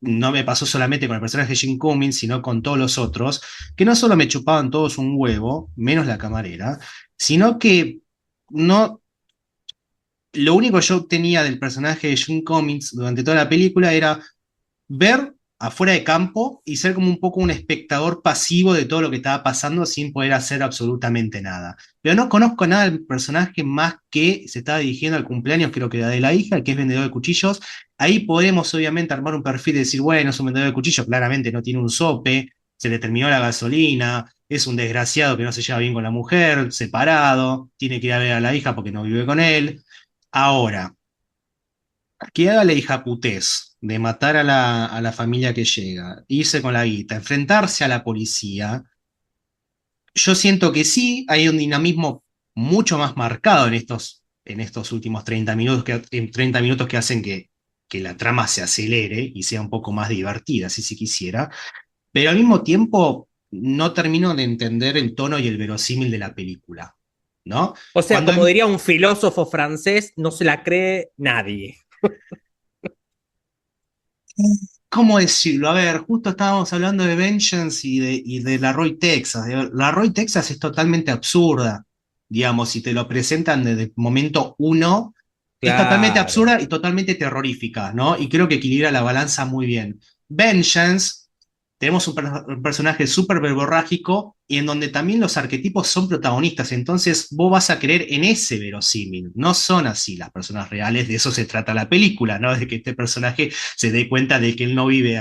no me pasó solamente con el personaje de Jim Cummings, sino con todos los otros, que no solo me chupaban todos un huevo, menos la camarera, sino que no, lo único que yo tenía del personaje de Jim Cummings durante toda la película era ver afuera de campo y ser como un poco un espectador pasivo de todo lo que estaba pasando sin poder hacer absolutamente nada. Pero no conozco nada del personaje más que se estaba dirigiendo al cumpleaños, creo que era de la hija, que es vendedor de cuchillos. Ahí podemos obviamente armar un perfil y decir, bueno, es un vendedor de cuchillos, claramente no tiene un sope, se le terminó la gasolina, es un desgraciado que no se lleva bien con la mujer, separado, tiene que ir a ver a la hija porque no vive con él. Ahora, que haga la hijaputés de matar a la familia que llega, irse con la guita, enfrentarse a la policía, yo siento que sí, hay un dinamismo mucho más marcado en estos últimos 30 minutos en 30 minutos que hacen que la trama se acelere y sea un poco más divertida, si se quisiera, pero al mismo tiempo no termino de entender el tono y el verosímil de la película, ¿no? O sea, Cuando como diría un filósofo francés, no se la cree nadie. ¿Cómo decirlo? A ver, justo estábamos hablando de Vengeance y de la Roy Texas. La Roy Texas es totalmente absurda, digamos, si te lo presentan desde el momento uno, es totalmente Claro. absurda y totalmente terrorífica, ¿no? Y creo que equilibra la balanza muy bien. Vengeance, tenemos un personaje súper verborrágico y en donde también los arquetipos son protagonistas, entonces vos vas a creer en ese verosímil. No son así las personas reales, de eso se trata la película, ¿no? De que este personaje se dé cuenta de que él no vive,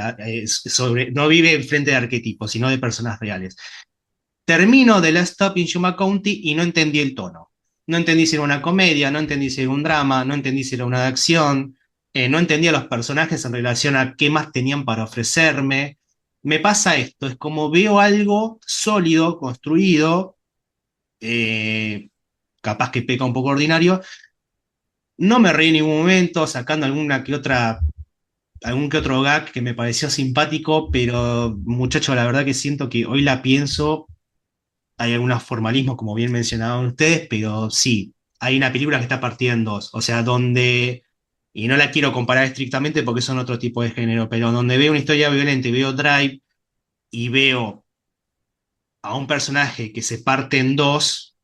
no vive enfrente de arquetipos, sino de personas reales. Termino de Last Stop in Yuma County y no entendí el tono. No entendí si era una comedia, no entendí si era un drama, no entendí si era una de acción, no entendí a los personajes en relación a qué más tenían para ofrecerme. Me pasa esto, es como veo algo sólido, construido, eh, capaz que peca un poco ordinario, no me reí en ningún momento, sacando algún que otro gag que me pareció simpático, pero muchacho, la verdad que siento que hoy la pienso, hay algunos formalismos, como bien mencionaban ustedes, pero sí, hay una película que está partida en dos, o sea, donde, y no la quiero comparar estrictamente porque son otro tipo de género, pero donde veo una historia violenta y veo Drive y veo a un personaje que se parte en dos,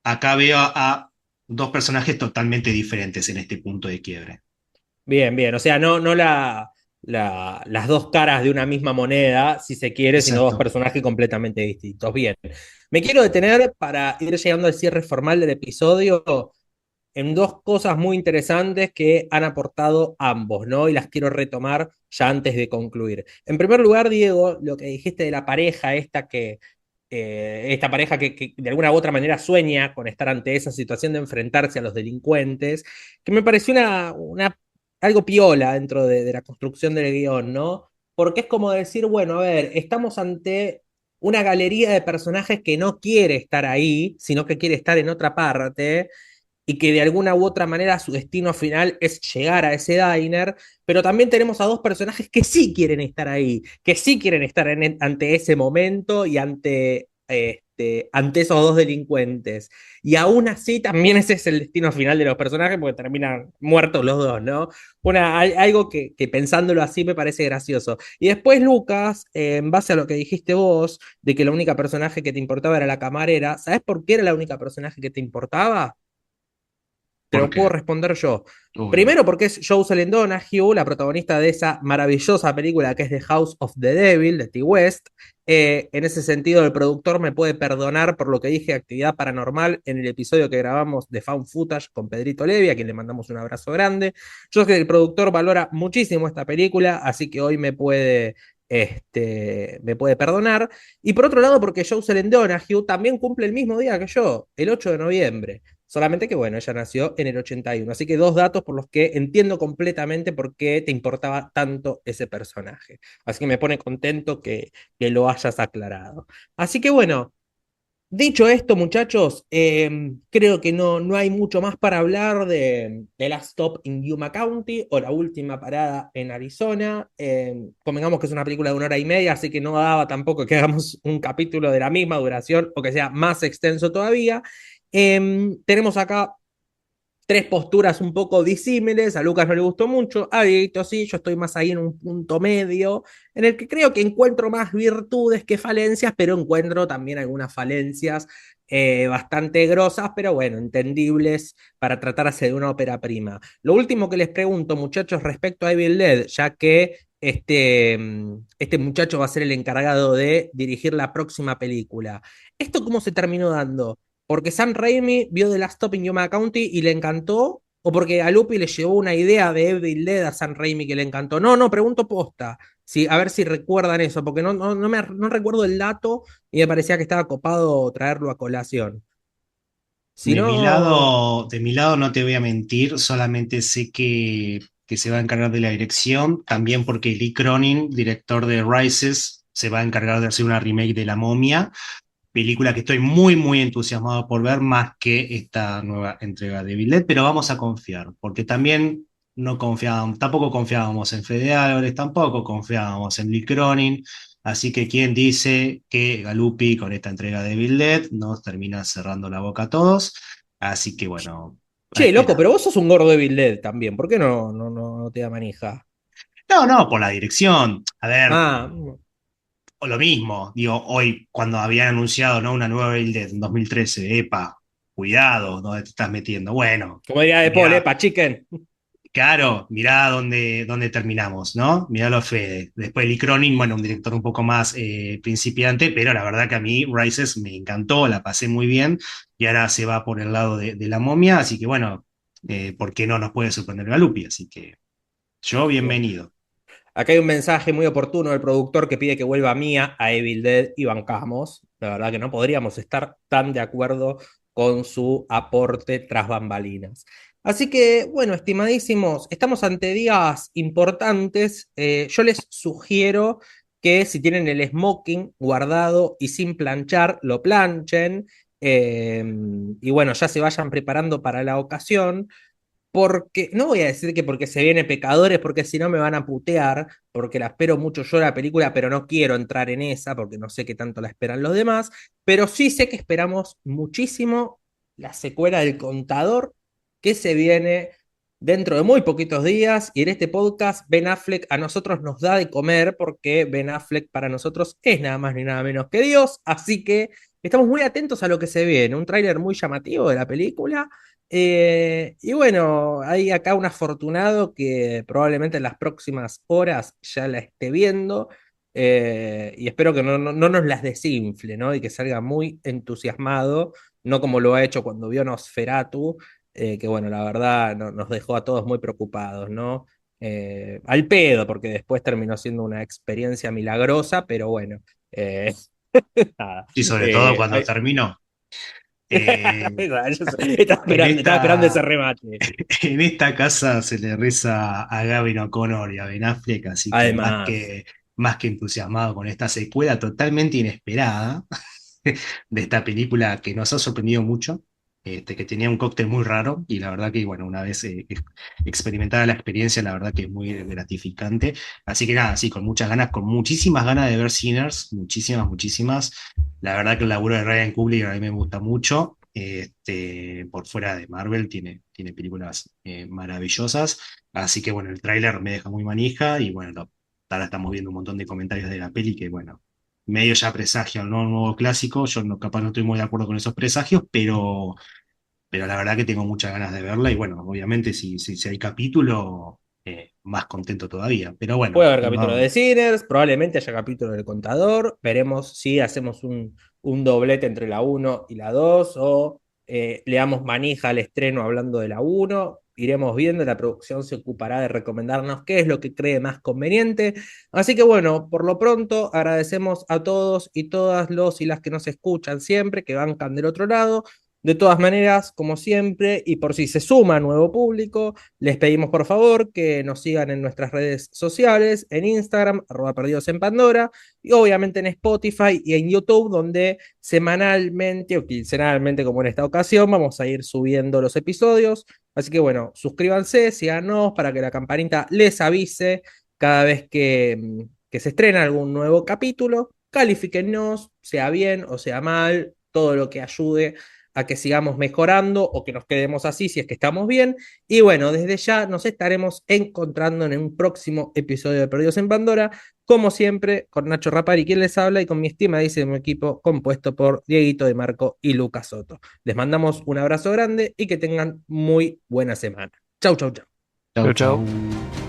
acá veo a dos personajes totalmente diferentes en este punto de quiebre. Bien, bien. O sea, no las dos caras de una misma moneda, si se quiere, sino dos Exacto. personajes completamente distintos. Bien. Me quiero detener para ir llegando al cierre formal del episodio en dos cosas muy interesantes que han aportado ambos, ¿no? Y las quiero retomar ya antes de concluir. En primer lugar, Diego, lo que dijiste de la pareja, esta pareja que de alguna u otra manera sueña con estar ante esa situación de enfrentarse a los delincuentes, que me pareció algo piola dentro de la construcción del guión, ¿no? Porque es como decir, bueno, a ver, estamos ante una galería de personajes que no quiere estar ahí, sino que quiere estar en otra parte y que de alguna u otra manera su destino final es llegar a ese diner, pero también tenemos a dos personajes que sí quieren estar ahí, que sí quieren estar ante ese momento y ante esos dos delincuentes. Y aún así también ese es el destino final de los personajes porque terminan muertos los dos, ¿no? Algo que pensándolo así me parece gracioso. Y después, Lucas, en base a lo que dijiste vos, de que la única personaje que te importaba era la camarera, ¿sabes por qué era la única personaje que te importaba? Te ¿Por lo puedo qué? responder yo. Uy, Primero porque es Jocelyn Donahue, la protagonista de esa maravillosa película que es The House of the Devil, de T. West. En ese sentido, el productor me puede perdonar por lo que dije de actividad paranormal en el episodio que grabamos de Found Footage con Pedrito Levi, a quien le mandamos un abrazo grande. Yo sé que el productor valora muchísimo esta película, así que hoy me puede perdonar. Y por otro lado, porque Jocelyn Donahue también cumple el mismo día que yo, el 8 de noviembre. Solamente que, bueno, ella nació en el 81. Así que dos datos por los que entiendo completamente por qué te importaba tanto ese personaje. Así que me pone contento que lo hayas aclarado. Así que, bueno. Dicho esto, muchachos, creo que no hay mucho más para hablar de Last Stop in Yuma County o La Última Parada en Arizona. Convengamos que es una película de 1 hora y media, así que no daba tampoco que hagamos un capítulo de la misma duración o que sea más extenso todavía. Tenemos acá tres posturas un poco disímiles. A Lucas no le gustó mucho, a Dieguito sí, yo estoy más ahí en un punto medio, en el que creo que encuentro más virtudes que falencias, pero encuentro también algunas falencias bastante grosas, pero bueno, entendibles para tratarse de una ópera prima. Lo último que les pregunto, muchachos, respecto a Evil Dead, ya que este muchacho va a ser el encargado de dirigir la próxima película. ¿Esto cómo se terminó dando? ¿Porque Sam Raimi vio The Last Stop in Yuma County y le encantó? ¿O porque a Lupi le llevó una idea de Evil Dead a Sam Raimi que le encantó? No, pregunto posta. Sí, a ver si recuerdan eso, porque no recuerdo el dato y me parecía que estaba copado traerlo a colación. Si no, De mi lado no te voy a mentir, solamente sé que se va a encargar de la dirección, también porque Lee Cronin, director de Rises, se va a encargar de hacer una remake de La Momia, película que estoy muy, muy entusiasmado por ver, más que esta nueva entrega de Villet, pero vamos a confiar, porque también no confiábamos, tampoco confiábamos en Fede Álvarez, tampoco confiábamos en Lee Cronin, así que quien dice que Galupi con esta entrega de Villet nos termina cerrando la boca a todos, así que bueno, a che, loco, esperar. pero vos sos un gordo de Evil Dead también. ¿Por qué no te da manija? No, no, por la dirección. A ver, Ah, o lo mismo, digo, hoy cuando habían anunciado, ¿no? Una nueva Evil Dead en 2013, epa, cuidado, ¿dónde te estás metiendo? Bueno, como diría De Paul, mirá, pa' chicken. claro, mirá dónde terminamos, ¿no? Mirá lo Fede. Después Lee Cronin, bueno, un director un poco más principiante, pero la verdad que a mí Rises me encantó, la pasé muy bien, y ahora se va por el lado de La Momia, así que bueno, ¿por qué no nos puede sorprender Galupi? Así que yo, bienvenido. Acá hay un mensaje muy oportuno del productor que pide que vuelva Mía a Evil Dead y bancamos. La verdad que no podríamos estar tan de acuerdo con su aporte tras bambalinas. Así que, bueno, estimadísimos, estamos ante días importantes. Yo les sugiero que si tienen el smoking guardado y sin planchar, lo planchen. eh, y bueno, ya se vayan preparando para la ocasión porque, no voy a decir que porque se viene Pecadores, porque si no me van a putear, porque la espero mucho yo la película, pero no quiero entrar en esa, porque no sé qué tanto la esperan los demás, pero sí sé que esperamos muchísimo la secuela del Contador, que se viene dentro de muy poquitos días, y en este podcast Ben Affleck a nosotros nos da de comer, porque Ben Affleck para nosotros es nada más ni nada menos que Dios, así que estamos muy atentos a lo que se viene, un tráiler muy llamativo de la película. Y bueno, hay acá un afortunado que probablemente en las próximas horas ya la esté viendo y espero que no nos las desinfle, ¿no? Y que salga muy entusiasmado, no como lo ha hecho cuando vio Nosferatu, que bueno, la verdad nos dejó a todos muy preocupados, ¿no? Al pedo, porque después terminó siendo una experiencia milagrosa, pero bueno, eh, nada. Y sobre todo Eh, cuando terminó. En estaba esperando ese esta, remate. en esta casa se le reza a Gavin O'Connor y a Ben Affleck, así que Además, más que entusiasmado con esta secuela totalmente inesperada de esta película que nos ha sorprendido mucho, que tenía un cóctel muy raro y la verdad que, bueno, una vez experimentada la experiencia, la verdad que es muy gratificante. Así que nada, sí, con muchas ganas, con muchísimas ganas de ver Sinners, muchísimas, muchísimas. La verdad que el laburo de Ryan Coogler a mí me gusta mucho. Por fuera de Marvel tiene películas maravillosas. Así que bueno, el tráiler me deja muy manija y bueno, ahora estamos viendo un montón de comentarios de la peli que bueno, medio ya presagio, ¿no? Un nuevo clásico. Yo no, capaz no estoy muy de acuerdo con esos presagios, pero la verdad que tengo muchas ganas de verla y bueno, obviamente si hay capítulo, más contento todavía. Pero puede bueno, haber capítulo no, de Sinners, probablemente haya capítulo del Contador. Veremos si hacemos un doblete entre la uno y la 2 o le damos manija al estreno hablando de la uno. Iremos viendo, la producción se ocupará de recomendarnos qué es lo que cree más conveniente. Así que bueno, por lo pronto agradecemos a todos y todas los y las que nos escuchan siempre, que bancan del otro lado. De todas maneras, como siempre, y por si se suma nuevo público, les pedimos por favor que nos sigan en nuestras redes sociales, en Instagram, @perdidos en Pandora, y obviamente en Spotify y en YouTube, donde semanalmente o quincenalmente, como en esta ocasión, vamos a ir subiendo los episodios. Así que bueno, suscríbanse, síganos para que la campanita les avise cada vez que se estrena algún nuevo capítulo. Califíquennos, sea bien o sea mal, todo lo que ayude a que sigamos mejorando o que nos quedemos así si es que estamos bien. Y bueno, desde ya nos estaremos encontrando en un próximo episodio de Perdidos en Pandora, como siempre, con Nacho Rapari quien les habla y con mi estimadísimo equipo compuesto por Dieguito de Marco y Lucas Soto. Les mandamos un abrazo grande y que tengan muy buena semana. Chau, chau, chau. Chau, Chau, chau. chau.